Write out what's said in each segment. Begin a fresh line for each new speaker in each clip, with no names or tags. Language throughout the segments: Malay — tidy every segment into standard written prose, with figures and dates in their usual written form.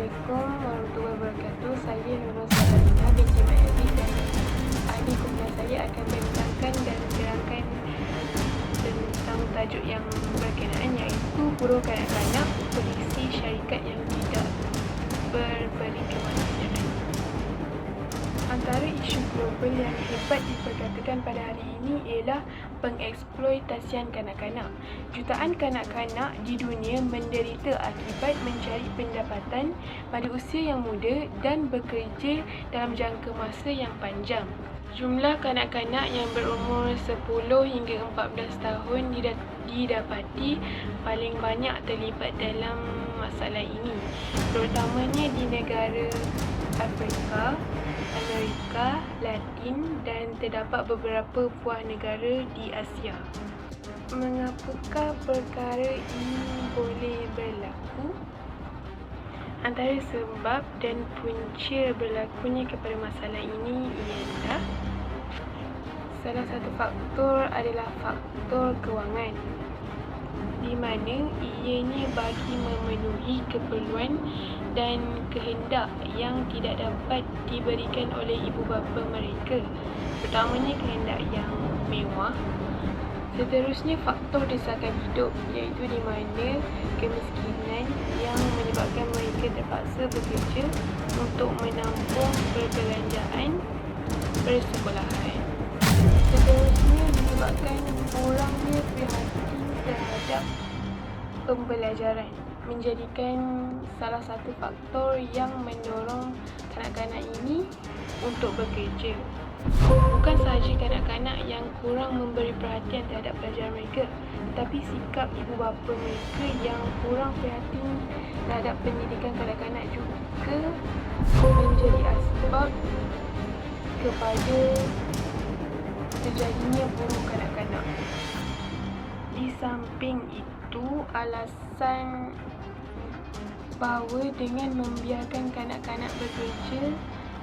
Assalamualaikum warahmatullahi wabarakatuh. Saya Nurul Sabarina binti Mayadi dan ahli kumpulan saya akan membincangkan dan menerangkan tentang tajuk yang berkenaan, iaitu buruh kanak-kanak polisi syarikat yang tidak berberi kemanusiaan. Antara isu global yang hebat diperkatakan pada hari ini ialah pengeksploitasian kanak-kanak. Jutaan kanak-kanak di dunia menderita akibat mencari pendapatan pada usia yang muda dan bekerja dalam jangka masa yang panjang. Jumlah kanak-kanak yang berumur 10 hingga 14 tahun didapati paling banyak terlibat dalam masalah ini, terutamanya di negara Afrika, Amerika Latin dan terdapat beberapa buah negara di Asia. Mengapakah perkara ini boleh berlaku? Antara sebab dan punca berlakunya kepada masalah ini ialah salah satu faktor adalah faktor kewangan, di mana ianya bagi memenuhi keperluan dan kehendak yang tidak dapat diberikan oleh ibu bapa mereka, terutamanya kehendak yang mewah. Seterusnya, faktor desakan hidup, iaitu di mana kemiskinan yang menyebabkan mereka terpaksa bekerja untuk menampung perbelanjaan persekolahan. Seterusnya, disebabkan kurangnya perhatian terhadap pembelajaran, menjadikan salah satu faktor yang mendorong kanak-kanak ini untuk bekerja. Bukan sahaja kanak-kanak yang kurang memberi perhatian terhadap pelajaran mereka, tetapi sikap ibu bapa mereka yang kurang perhatian terhadap pendidikan kanak-kanak juga menjadi asbab kepada terjadinya buruh kanak-kanak. Di samping itu, alasan bahawa dengan membiarkan kanak-kanak bekerja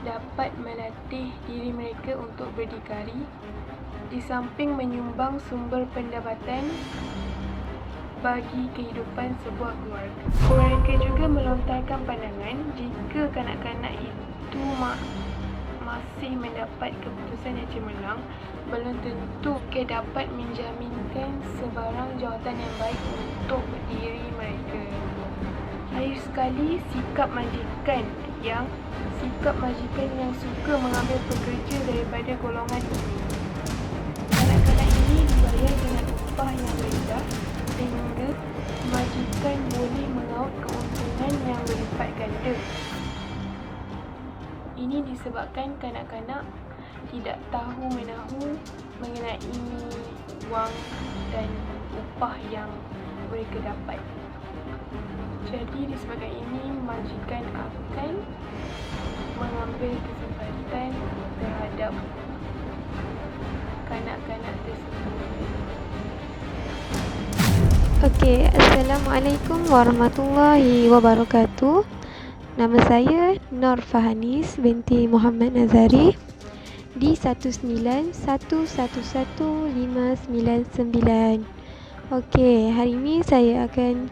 dapat melatih diri mereka untuk berdikari, di samping menyumbang sumber pendapatan bagi kehidupan sebuah keluarga. Mereka juga melontarkan pandangan jika kanak-kanak itu masih mendapat keputusan yang cemerlang, belum tentu dapat menjaminkan sebarang jawatan yang baik untuk diri mereka. Akhir sekali, sikap majikan yang suka mengambil pekerja daripada golongan ini. Kanak-kanak ini dibayar dengan upah yang rendah sehingga majikan boleh mengaut keuntungan yang berlipat ganda. Ini disebabkan kanak-kanak tidak tahu-menahu mengenai wang dan upah yang mereka dapat. Jadi disebabkan ini, majikan akan mengambil kesempatan terhadap kanak-kanak tersebut.
Assalamualaikum warahmatullahi wabarakatuh. Nama saya Nur Fahanis binti Muhammad Nazari di 1911159. Hari ini saya akan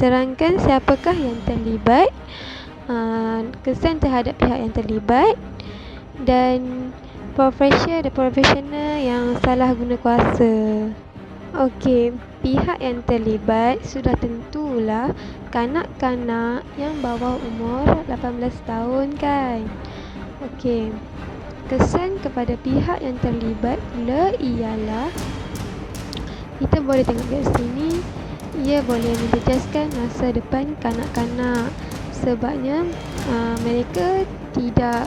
terangkan siapakah yang terlibat, kesan terhadap pihak yang terlibat dan profesional yang salah guna kuasa. Pihak yang terlibat sudah tentulah kanak-kanak yang bawah umur 18 tahun kan. Kesan kepada pihak yang terlibat pula ialah, kita boleh tengok kat sini, ia boleh menjejaskan masa depan kanak-kanak sebabnya mereka tidak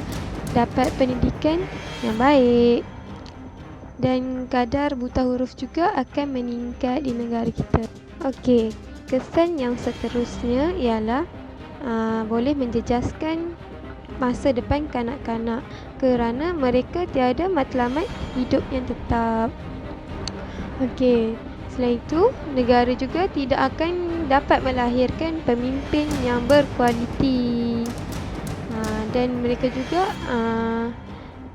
dapat pendidikan yang baik dan kadar buta huruf juga akan meningkat di negara kita. Kesan yang seterusnya ialah boleh menjejaskan masa depan kanak-kanak kerana mereka tiada matlamat hidup yang tetap. Selain itu, negara juga tidak akan dapat melahirkan pemimpin yang berkualiti dan mereka juga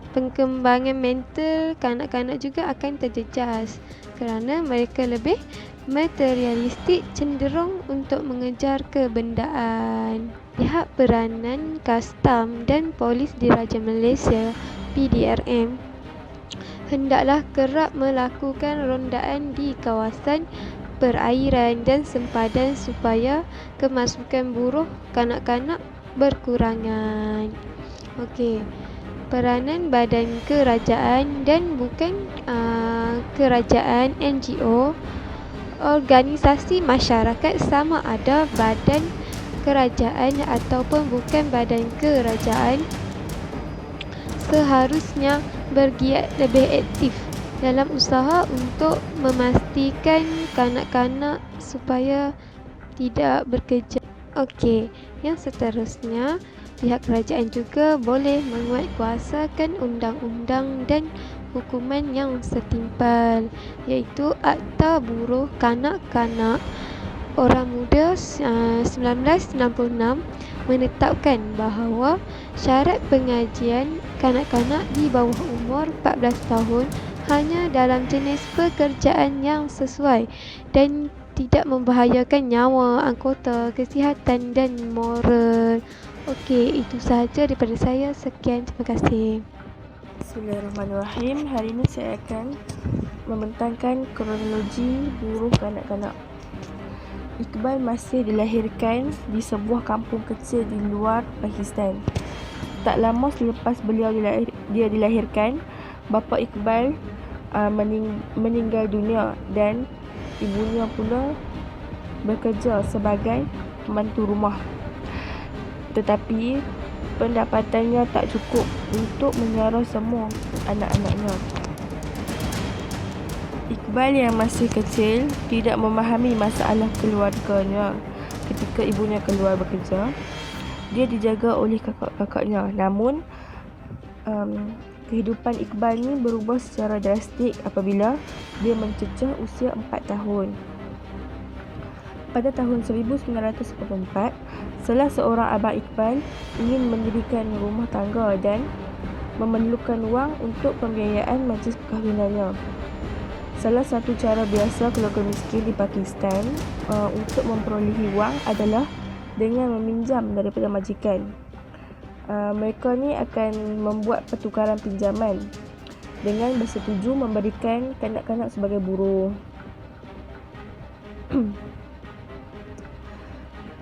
Perkembangan mental kanak-kanak juga akan terjejas kerana mereka lebih materialistik, cenderung untuk mengejar kebendaan. Lihat peranan Kastam dan Polis Diraja Malaysia (PDRM) hendaklah kerap melakukan rondaan di kawasan perairan dan sempadan supaya kemasukan buruh kanak-kanak berkurangan. Okey. Peranan badan kerajaan dan bukan kerajaan, NGO, organisasi masyarakat sama ada badan kerajaan ataupun bukan badan kerajaan seharusnya bergiat lebih aktif dalam usaha untuk memastikan kanak-kanak supaya tidak bekerja. Okey, yang seterusnya, pihak kerajaan juga boleh menguatkuasakan undang-undang dan hukuman yang setimpal, iaitu Akta Buruh Kanak-kanak Orang Muda 1996 menetapkan bahawa syarat pengajian kanak-kanak di bawah umur 14 tahun hanya dalam jenis pekerjaan yang sesuai dan tidak membahayakan nyawa, anggota kesihatan dan moral. Okey, itu sahaja daripada saya. Sekian, terima kasih.
Bismillahirrahmanirrahim. Hari ini saya akan membentangkan kronologi buruh kanak-kanak. Iqbal masih dilahirkan di sebuah kampung kecil di luar Pakistan. Tak lama selepas dia dilahirkan, bapa Iqbal meninggal dunia dan ibunya pula bekerja sebagai pembantu rumah. Tetapi pendapatannya tak cukup untuk menyara semua anak-anaknya. Iqbal yang masih kecil tidak memahami masalah keluarganya ketika ibunya keluar bekerja. Dia dijaga oleh kakak-kakaknya. Namun kehidupan Iqbal ni berubah secara drastik apabila dia mencecah usia 4 tahun. Pada tahun 1994, salah seorang abang Iqbal ingin mendirikan rumah tangga dan memerlukan wang untuk pembiayaan majlis perkahwinannya. Salah satu cara biasa keluarga miskin di Pakistan untuk memperolehi wang adalah dengan meminjam daripada majikan. Mereka ni akan membuat pertukaran pinjaman dengan bersetuju memberikan kanak-kanak sebagai buruh.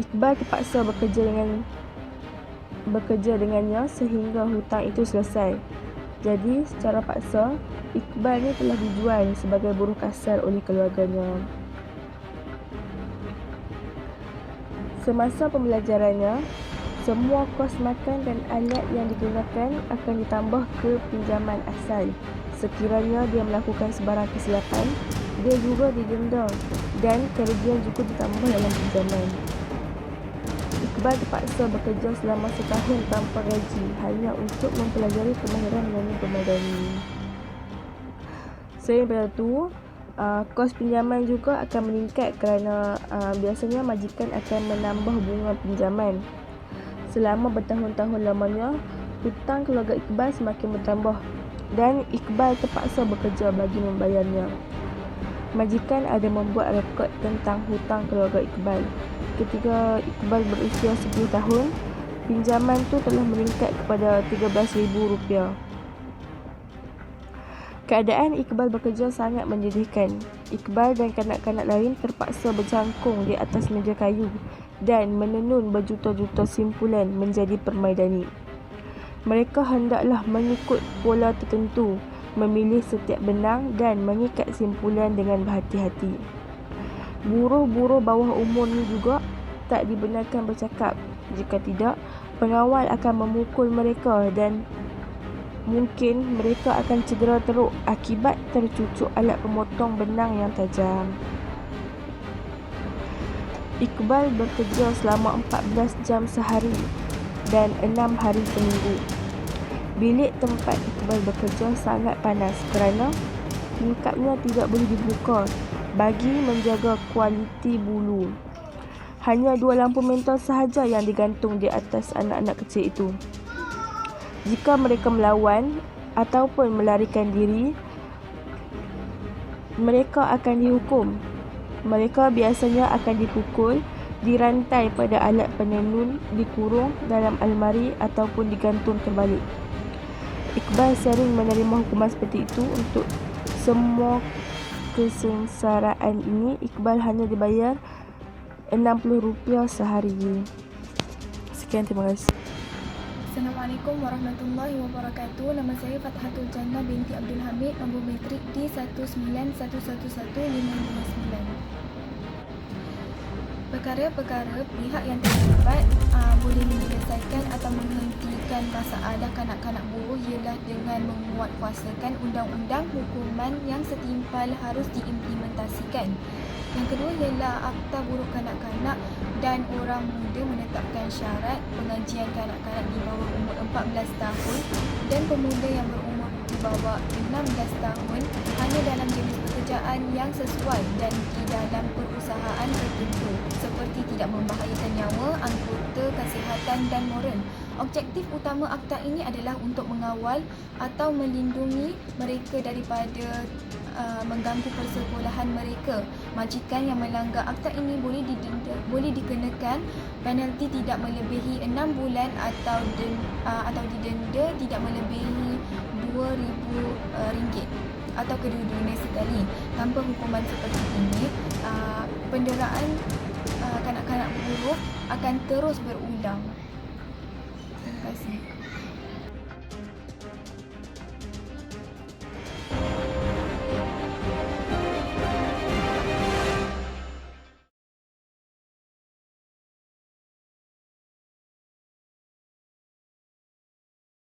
Iqbal terpaksa bekerja dengannya sehingga hutang itu selesai. Jadi secara paksa Iqbal ni telah dijual sebagai buruh kasar oleh keluarganya. Semasa pembelajarannya, semua kos makan dan alat yang digunakan akan ditambah ke pinjaman asal. Sekiranya dia melakukan sebarang kesilapan, dia juga didenda dan kerugian juga ditambah dalam pinjaman. Iqbal terpaksa bekerja selama setahun tanpa gaji hanya untuk mempelajari kemahiran menyanyi bermadani. Selain daripada itu, kos pinjaman juga akan meningkat kerana biasanya majikan akan menambah bunga pinjaman. Selama bertahun-tahun lamanya, hutang keluarga Iqbal semakin bertambah dan Iqbal terpaksa bekerja bagi membayarnya. Majikan ada membuat rekod tentang hutang keluarga Iqbal. Ketika Iqbal berusia 10 tahun, pinjaman tu telah meningkat kepada RM13,000. Keadaan Iqbal bekerja sangat menyedihkan. Iqbal dan kanak-kanak lain terpaksa berjangkung di atas meja kayu dan menenun berjuta-juta simpulan menjadi permaidani. Mereka hendaklah mengikut pola tertentu, memilih setiap benang dan mengikat simpulan dengan berhati-hati. Buruh-buruh bawah umur ni juga tak dibenarkan bercakap. Jika tidak, pengawal akan memukul mereka dan mungkin mereka akan cedera teruk akibat tercucuk alat pemotong benang yang tajam. Iqbal bekerja selama 14 jam sehari dan 6 hari seminggu. Bilik tempat Iqbal bekerja sangat panas kerana tingkapnya tidak boleh dibuka bagi menjaga kualiti bulu. Hanya 2 lampu mentol sahaja yang digantung di atas anak-anak kecil itu. Jika mereka melawan,
ataupun melarikan diri, mereka akan dihukum. Mereka biasanya akan dipukul, dirantai pada alat penenun, dikurung dalam almari ataupun digantung terbalik. Iqbal sering menerima hukuman seperti itu. Untuk semua kesengsaraan ini, Iqbal hanya dibayar RM60 sehari. Sekian, terima kasih.
Assalamualaikum warahmatullahi wabarakatuh. Nama saya Fathatul Jannah binti Abdul Hamid, nombor metrik D191111529. Perkara-perkara pihak yang terlibat boleh menyelesaikan atau menghentikan masalah kanak-kanak buruh ialah dengan menguatkuasakan undang-undang hukuman yang setimpal harus diimplementasikan. Yang kedua ialah Akta Buruh Kanak-Kanak dan Orang Muda menetapkan syarat pengajian kanak-kanak di bawah umur 14 tahun dan pemuda yang berumur di bawah 16 tahun hanya dalam jenis pekerjaan yang sesuai dan di dalam perusahaan tertentu seperti tidak membahayakan nyawa, anggota kesihatan dan moral. Objektif utama akta ini adalah untuk mengawal atau melindungi mereka daripada mengganggu persekolahan mereka. Majikan yang melanggar akta ini boleh dikenakan penalti tidak melebihi 6 bulan atau didenda tidak melebihi RM2,000 atau kedua-duanya sekali. Tanpa hukuman seperti ini, penderaan kanak-kanak buruh akan terus berulang. Terima kasih.